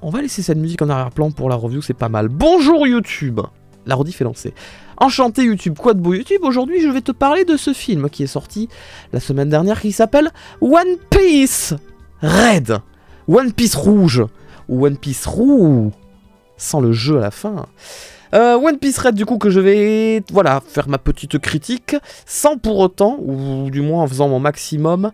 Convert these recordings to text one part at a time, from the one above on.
On va laisser cette musique en arrière-plan pour la review, c'est pas mal. Bonjour YouTube, la rediff est lancée. Enchanté YouTube, quoi de beau YouTube. Aujourd'hui je vais te parler de ce film qui est sorti la semaine dernière qui s'appelle One Piece Red. One Piece rouge. Ou One Piece roux. Sans le jeu à la fin. One Piece Red du coup que je vais faire ma petite critique sans pour autant, ou du moins en faisant mon maximum,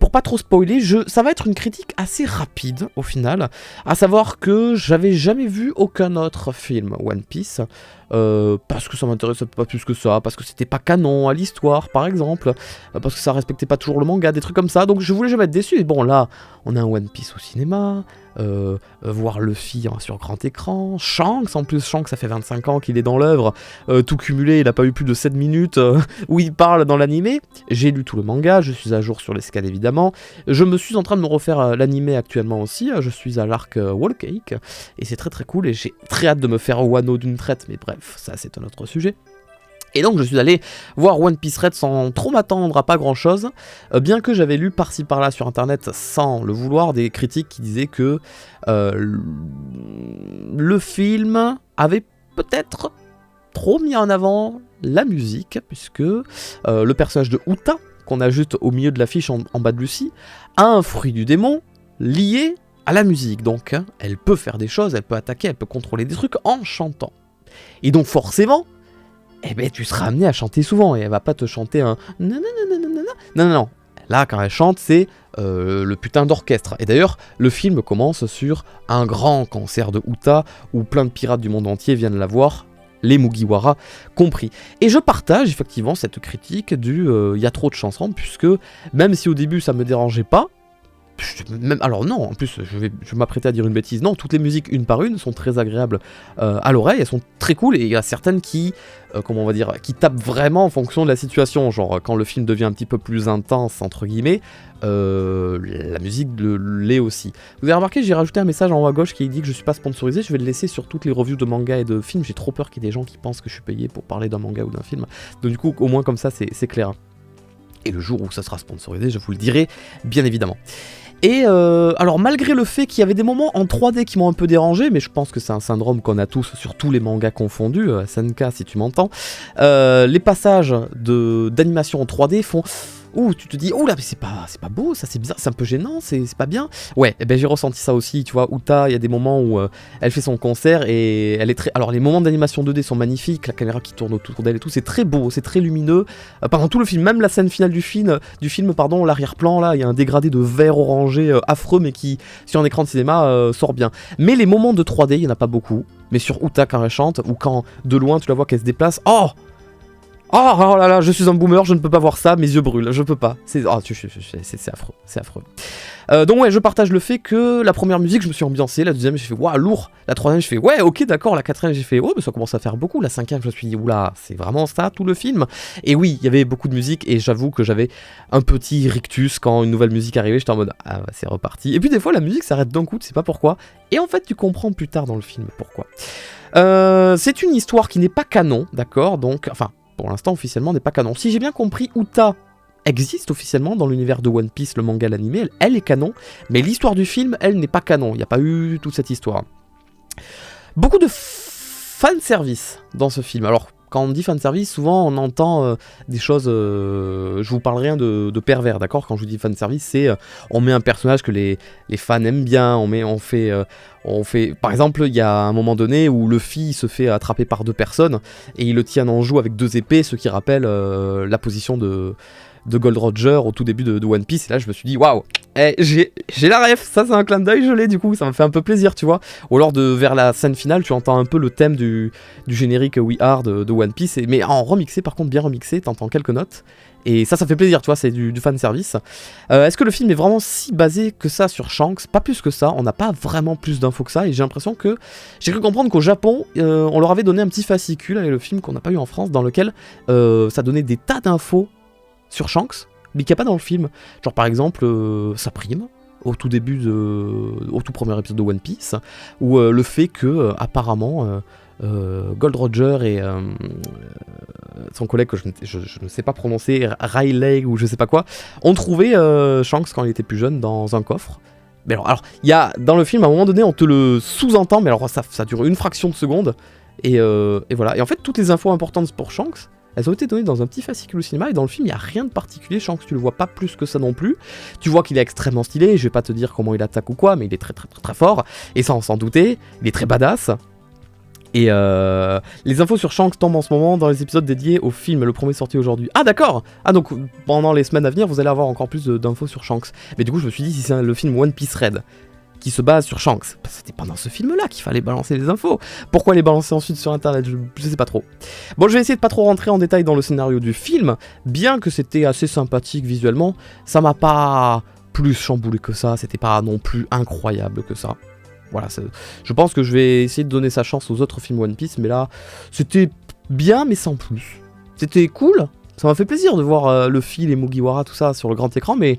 pour pas trop spoiler, ça va être une critique assez rapide au final, à savoir que j'avais jamais vu aucun autre film One Piece, parce que ça m'intéressait pas plus que ça, parce que c'était pas canon à l'histoire par exemple, parce que ça respectait pas toujours le manga, des trucs comme ça, donc je voulais jamais être déçu, et bon là, on a un One Piece au cinéma, voir Luffy sur grand écran, Shanks en plus, Shanks ça fait 25 ans qu'il est dans l'œuvre, tout cumulé, il a pas eu plus de 7 minutes où il parle dans l'animé, j'ai lu tout le manga, je suis à jour sur les scans évidemment, je me suis en train de me refaire l'animé actuellement aussi, je suis à l'arc Whole Cake, et c'est très très cool, et j'ai très hâte de me faire Wano d'une traite, mais bref, ça c'est un autre sujet. Et donc je suis allé voir One Piece Red sans trop m'attendre à pas grand chose, bien que j'avais lu par-ci par-là sur internet sans le vouloir des critiques qui disaient que le film avait peut-être trop mis en avant la musique, puisque le personnage de Uta, qu'on a juste au milieu de l'affiche en bas de Lucy, a un fruit du démon lié à la musique, donc elle peut faire des choses, elle peut attaquer, elle peut contrôler des trucs en chantant. Et donc forcément, tu seras amené à chanter souvent, et elle va pas te chanter un non. Là, quand elle chante, c'est le putain d'orchestre. Et d'ailleurs, le film commence sur un grand concert de Uta, où plein de pirates du monde entier viennent la voir, les Mugiwara compris. Et je partage effectivement cette critique du y a trop de chansons, puisque même si au début ça me dérangeait pas, alors non, en plus je m'apprêtais à dire une bêtise, non, toutes les musiques une par une sont très agréables à l'oreille, elles sont très cool, et il y a certaines qui, qui tapent vraiment en fonction de la situation, genre quand le film devient un petit peu plus intense, entre guillemets, la musique l'est aussi. Vous avez remarqué, j'ai rajouté un message en haut à gauche qui dit que je suis pas sponsorisé, je vais le laisser sur toutes les reviews de manga et de films, j'ai trop peur qu'il y ait des gens qui pensent que je suis payé pour parler d'un manga ou d'un film, donc du coup au moins comme ça c'est clair. Et le jour où ça sera sponsorisé, je vous le dirai bien évidemment. Et alors malgré le fait qu'il y avait des moments en 3D qui m'ont un peu dérangé, mais je pense que c'est un syndrome qu'on a tous sur tous les mangas confondus, SNK si tu m'entends, les passages d'animation en 3D font... Ouh, tu te dis, oh là, mais c'est pas beau, ça c'est bizarre, c'est un peu gênant, c'est pas bien. Ouais, j'ai ressenti ça aussi, tu vois, Uta, il y a des moments où elle fait son concert et elle est très... Alors les moments d'animation 2D sont magnifiques, la caméra qui tourne autour d'elle et tout, c'est très beau, c'est très lumineux. Pendant tout le film, même la scène finale du film, l'arrière-plan là, il y a un dégradé de vert orangé affreux, mais qui, sur un écran de cinéma, sort bien. Mais les moments de 3D, il y en a pas beaucoup, mais sur Uta quand elle chante, ou quand de loin tu la vois qu'elle se déplace, Oh là là, je suis un boomer, je ne peux pas voir ça, mes yeux brûlent, je peux pas. C'est affreux, c'est affreux. Donc ouais, je partage le fait que la première musique, je me suis ambiancé, la deuxième, j'ai fait waouh, lourd. La troisième, j'ai fait ouais, ok, d'accord. La quatrième, j'ai fait oh, mais ça commence à faire beaucoup. La cinquième, je me suis dit oula, c'est vraiment ça tout le film. Et oui, il y avait beaucoup de musique et j'avoue que j'avais un petit rictus quand une nouvelle musique arrivait, j'étais en mode ah bah, c'est reparti. Et puis des fois, la musique s'arrête d'un coup, tu sais pas pourquoi. Et en fait, tu comprends plus tard dans le film pourquoi. C'est une histoire qui n'est pas canon, d'accord, donc enfin. Pour l'instant, officiellement, n'est pas canon. Si j'ai bien compris, Uta existe officiellement dans l'univers de One Piece, le manga, l'anime, elle est canon, mais l'histoire du film, elle n'est pas canon. Il n'y a pas eu toute cette histoire. Beaucoup de fanservice dans ce film. Alors, quand on dit fanservice, souvent on entend des choses... je vous parle rien de pervers, d'accord? Quand je vous dis fanservice, c'est... on met un personnage que les fans aiment bien, on fait... Par exemple, il y a un moment donné où Luffy se fait attraper par deux personnes, et il le tient en joue avec deux épées, ce qui rappelle la position de Gold Roger au tout début de One Piece, et là je me suis dit waouh, j'ai la ref, ça c'est un clin d'œil, je l'ai du coup, ça m'a fait un peu plaisir, tu vois. Ou alors vers la scène finale, tu entends un peu le thème du générique We Are de One Piece, mais en remixé, par contre bien remixé, t'entends quelques notes, et ça fait plaisir, tu vois, c'est du fanservice. Est-ce que le film est vraiment si basé que ça sur Shanks? Pas plus que ça, on n'a pas vraiment plus d'infos que ça, et j'ai l'impression que... J'ai cru comprendre qu'au Japon, on leur avait donné un petit fascicule avec le film qu'on n'a pas eu en France, dans lequel ça donnait des tas d'infos sur Shanks, mais qu'il n'y a pas dans le film. Genre par exemple, sa prime, au tout premier épisode de One Piece, ou le fait que, apparemment, Gold Roger et son collègue que je ne sais pas prononcer, Riley ou je sais pas quoi, ont trouvé Shanks quand il était plus jeune dans un coffre. Mais alors, il y a dans le film, à un moment donné, on te le sous-entend, mais alors ça dure une fraction de seconde, et voilà. Et en fait, toutes les infos importantes pour Shanks, elles ont été données dans un petit fascicule au cinéma, et dans le film, il n'y a rien de particulier. Shanks, tu le vois pas plus que ça non plus. Tu vois qu'il est extrêmement stylé, je vais pas te dire comment il attaque ou quoi, mais il est très très très très fort, et ça on s'en doutait, il est très badass. Et les infos sur Shanks tombent en ce moment dans les épisodes dédiés au film, le premier sorti aujourd'hui. Ah d'accord. Ah donc pendant les semaines à venir, vous allez avoir encore plus d'infos sur Shanks. Mais du coup, je me suis dit, si c'est le film One Piece Red qui se base sur Shanks, bah, c'était pendant ce film-là qu'il fallait balancer les infos. Pourquoi les balancer ensuite sur Internet, je sais pas trop. Bon, je vais essayer de pas trop rentrer en détail dans le scénario du film, bien que c'était assez sympathique visuellement, ça m'a pas plus chamboulé que ça, c'était pas non plus incroyable que ça. Voilà, je pense que je vais essayer de donner sa chance aux autres films One Piece, mais là, c'était bien, mais sans plus. C'était cool, ça m'a fait plaisir de voir Luffy, les Mugiwara, tout ça sur le grand écran, mais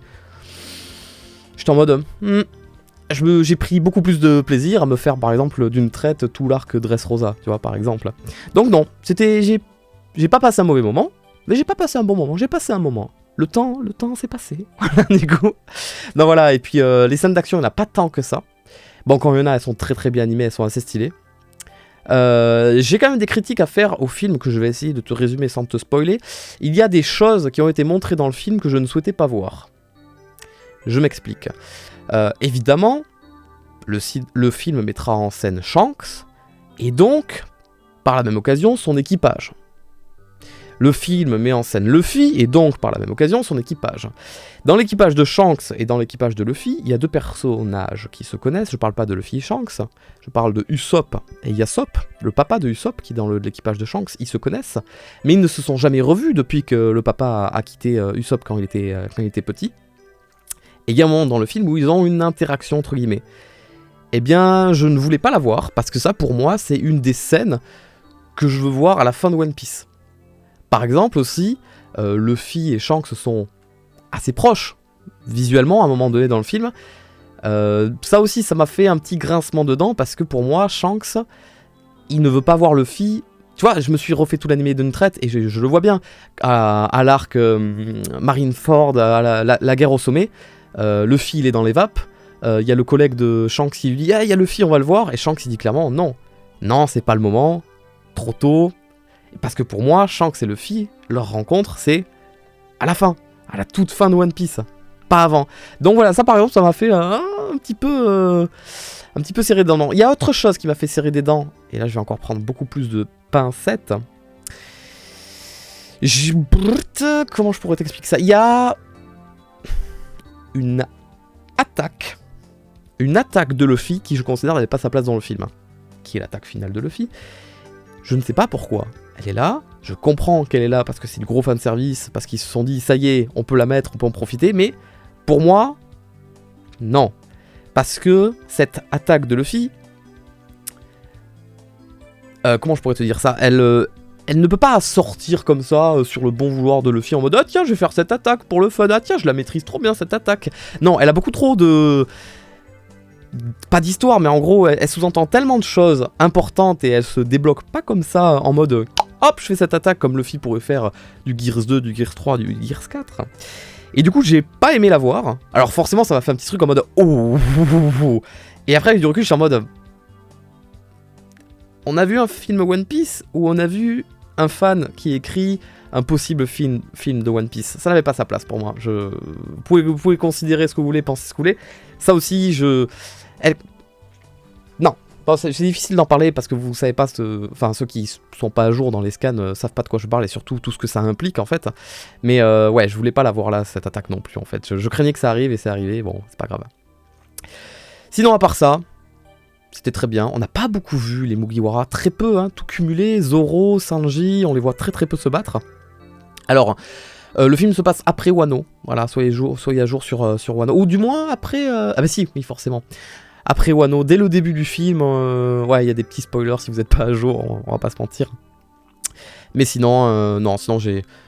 j'étais en mode... j'ai pris beaucoup plus de plaisir à me faire, par exemple, d'une traite tout l'arc Dressrosa, tu vois, par exemple. Donc non, j'ai pas passé un mauvais moment, mais j'ai pas passé un bon moment, j'ai passé un moment. Le temps s'est passé, du coup. Donc voilà, et puis les scènes d'action, il n'y en a pas tant que ça. Bon, quand il y en a, elles sont très très bien animées, elles sont assez stylées. J'ai quand même des critiques à faire au film que je vais essayer de te résumer sans te spoiler. Il y a des choses qui ont été montrées dans le film que je ne souhaitais pas voir. Je m'explique. Évidemment, le film mettra en scène Shanks, et donc, par la même occasion, son équipage. Le film met en scène Luffy, et donc, par la même occasion, son équipage. Dans l'équipage de Shanks et dans l'équipage de Luffy, il y a deux personnages qui se connaissent. Je parle pas de Luffy et Shanks, je parle de Usopp et Yasopp, le papa de Usopp, qui est dans l'équipage de Shanks. Ils se connaissent, mais ils ne se sont jamais revus depuis que le papa a quitté Usopp quand il était petit. Et il y a un moment dans le film où ils ont une interaction, entre guillemets. Eh bien, je ne voulais pas la voir, parce que ça, pour moi, c'est une des scènes que je veux voir à la fin de One Piece. Par exemple, aussi, Luffy et Shanks sont assez proches, visuellement, à un moment donné dans le film. Ça aussi, ça m'a fait un petit grincement de dents, parce que pour moi, Shanks, il ne veut pas voir Luffy... Tu vois, je me suis refait tout l'animé d'une traite, et je le vois bien, à l'arc Marineford, à la guerre au sommet, Luffy, il est dans les vapes, il y a le collègue de Shanks qui lui dit « Ah, il y a Luffy, on va le voir », et Shanks, il dit clairement « Non, non, c'est pas le moment, trop tôt », parce que pour moi, Shanks et Luffy, leur rencontre, c'est à la fin, à la toute fin de One Piece, pas avant. Donc voilà, ça par exemple, ça m'a fait un petit peu serrer des dents. Non, il y a autre chose qui m'a fait serrer des dents, et là je vais encore prendre beaucoup plus de pincettes. Comment je pourrais t'expliquer ça? Il y a une attaque de Luffy qui je considère n'avait pas sa place dans le film, qui est l'attaque finale de Luffy. Je ne sais pas pourquoi. Elle est là, je comprends qu'elle est là parce que c'est du gros fanservice, parce qu'ils se sont dit ça y est, on peut la mettre, on peut en profiter, mais pour moi, non. Parce que cette attaque de Luffy, comment je pourrais te dire ça, elle ne peut pas sortir comme ça sur le bon vouloir de Luffy en mode ah tiens je vais faire cette attaque pour le fun, ah tiens je la maîtrise trop bien cette attaque. Non, elle a beaucoup trop de... Pas d'histoire, mais en gros elle sous-entend tellement de choses importantes et elle se débloque pas comme ça en mode hop je fais cette attaque comme Luffy pourrait faire du Gears 2, du Gears 3, du Gears 4. Et du coup j'ai pas aimé la voir. Alors forcément ça m'a fait un petit truc en mode oh. Et après avec du recul je suis en mode... On a vu un film One Piece où on a vu un fan qui écrit un possible film de One Piece. Ça n'avait pas sa place pour moi. Vous pouvez considérer ce que vous voulez, penser ce que vous voulez. Ça aussi, non. Bon, c'est difficile d'en parler parce que vous savez pas... Enfin, ceux qui sont pas à jour dans les scans savent pas de quoi je parle et surtout tout ce que ça implique en fait. Mais ouais, je voulais pas la voir là, cette attaque non plus en fait. Je craignais que ça arrive et c'est arrivé. Bon, c'est pas grave. Sinon, à part ça... C'était très bien, on n'a pas beaucoup vu les Mugiwara, très peu, hein, tout cumulé, Zoro, Sanji, on les voit très très peu se battre. Alors, le film se passe après Wano, voilà, soyez à jour sur Wano, ou du moins après... Ah bah si, oui forcément. Après Wano, dès le début du film, ouais, il y a des petits spoilers si vous n'êtes pas à jour, on va pas se mentir. Mais sinon, non, sinon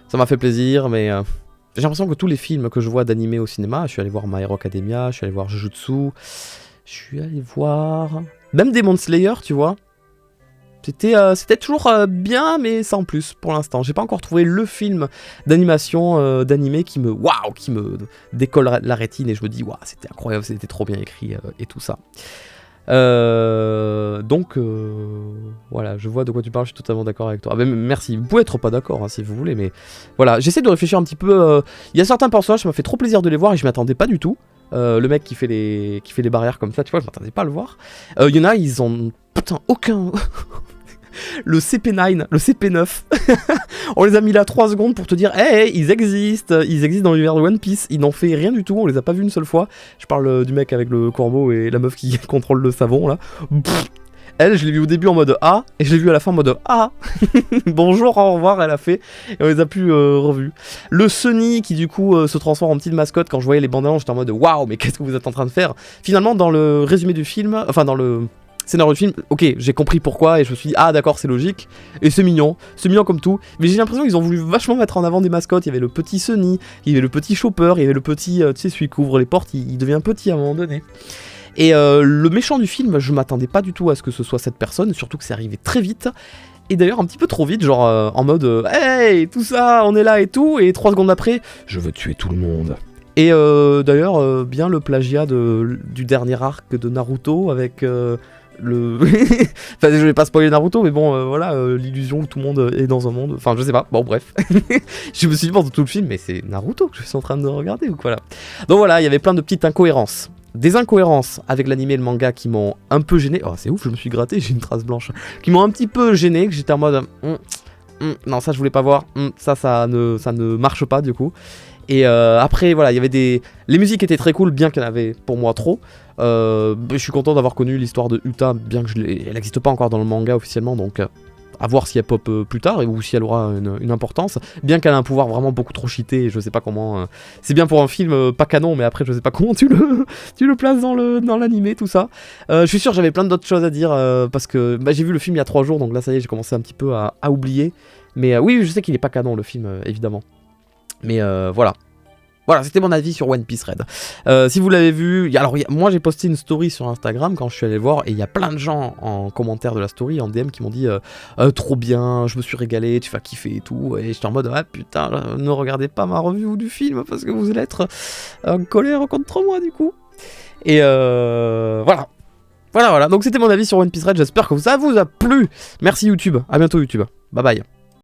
ça m'a fait plaisir, mais... j'ai l'impression que tous les films que je vois d'animé au cinéma, je suis allé voir My Hero Academia, je suis allé voir Jujutsu... Je suis allé voir... Même Demon Slayer, tu vois. C'était toujours bien, mais sans plus pour l'instant. J'ai pas encore trouvé le film d'animation, d'animé qui me décolle la rétine et je me dis, waouh, c'était incroyable, c'était trop bien écrit et tout ça. Donc voilà, je vois de quoi tu parles, je suis totalement d'accord avec toi. Ah ben, merci, vous pouvez être pas d'accord hein, si vous voulez, mais voilà, j'essaie de réfléchir un petit peu. Il y a certains personnages, ça m'a fait trop plaisir de les voir et je m'attendais pas du tout. Le mec qui fait les barrières comme ça, tu vois, je m'attendais pas à le voir. Il y en a, ils ont putain aucun. Le CP9, le CP9, on les a mis là 3 secondes pour te dire hey, ils existent dans l'univers de One Piece, ils n'ont fait rien du tout, on les a pas vus une seule fois. Je parle du mec avec le corbeau et la meuf qui contrôle le savon là. Pff, elle, je l'ai vue au début en mode A, et je l'ai vue à la fin en mode A. Bonjour, au revoir, elle a fait, et on les a plus revus. Le Sunny qui du coup se transforme en petite mascotte, quand je voyais les bandes annonces, j'étais en mode waouh, mais qu'est-ce que vous êtes en train de faire? Finalement, dans le résumé du film, enfin dans le scénario du film, ok, j'ai compris pourquoi et je me suis dit, ah d'accord, c'est logique, et c'est mignon comme tout, mais j'ai l'impression qu'ils ont voulu vachement mettre en avant des mascottes. Il y avait le petit Sunny, il y avait le petit Chopper, il y avait le petit, tu sais, celui qui ouvre les portes, il devient petit à un moment donné. Et le méchant du film, je m'attendais pas du tout à ce que ce soit cette personne, surtout que c'est arrivé très vite, et d'ailleurs un petit peu trop vite, genre en mode, hey, tout ça, on est là et tout, et 3 secondes après, je veux tuer tout le monde. Et d'ailleurs, bien le plagiat du dernier arc de Naruto avec... enfin je vais pas spoiler Naruto mais bon voilà l'illusion où tout le monde est dans un monde, enfin je sais pas, bon bref. Je me suis dit pendant tout le film mais c'est Naruto que je suis en train de regarder ou quoi là. Donc voilà, il y avait plein de petites incohérences, des incohérences avec l'anime et le manga qui m'ont un peu gêné. Oh c'est ouf, je me suis gratté, j'ai une trace blanche, qui m'ont un petit peu gêné, que j'étais en mode non ça je voulais pas voir, ça ne marche pas du coup. Et après voilà, il y avait les musiques étaient très cool, bien qu'il y en avait pour moi trop. Je suis content d'avoir connu l'histoire de Uta, bien que elle n'existe pas encore dans le manga officiellement, donc à voir si elle pop plus tard ou si elle aura une importance. Bien qu'elle a un pouvoir vraiment beaucoup trop cheaté, je sais pas comment. C'est bien pour un film pas canon, mais après je sais pas comment tu le places dans l'animé, tout ça. Je suis sûr j'avais plein d'autres choses à dire parce que j'ai vu le film il y a 3 jours, donc là ça y est, j'ai commencé un petit peu à oublier. Mais oui, je sais qu'il est pas canon le film, évidemment. Mais voilà. Voilà, c'était mon avis sur One Piece Red. Si vous l'avez vu, alors moi j'ai posté une story sur Instagram quand je suis allé le voir, et il y a plein de gens en commentaire de la story, en DM, qui m'ont dit trop bien, je me suis régalé, tu vas kiffer et tout. Et j'étais en mode, ah putain, ne regardez pas ma review du film parce que vous allez être en colère contre moi du coup. Et voilà. Voilà, donc c'était mon avis sur One Piece Red, j'espère que ça vous a plu. Merci YouTube, à bientôt YouTube, bye bye.